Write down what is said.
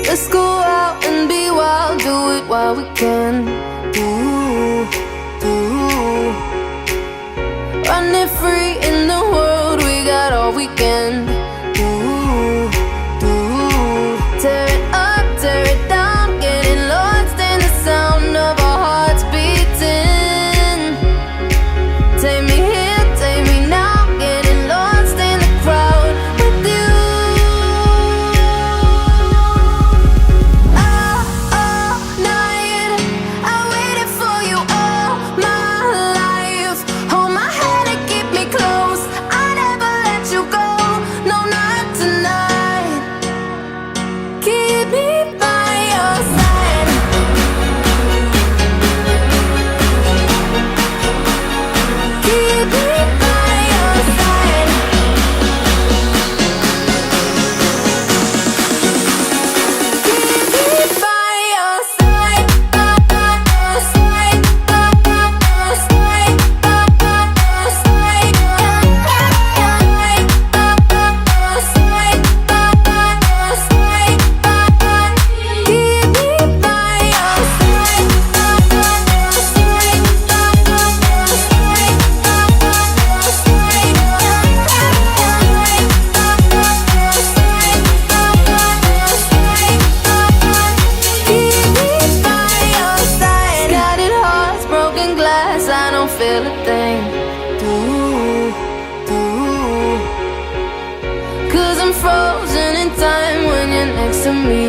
Let's go out and be wild, do it while we can. Running free in the world, we got all weekend. Tear it up, tear it down, getting lost in the sound of our hearts beating. Take me here, take me now, getting lost in the crowd with you. All night, I waited for you all my life. Hold my hand and keep me close, I never let you go, no, not tonight. Keep me by your side. Keep me by your side. Keep me by your side. By your side. By your side. By your side. Keep me by your side. Scattered hearts, broken glass, I don't feel a thing. Cause I'm frozen in time when you're next to me.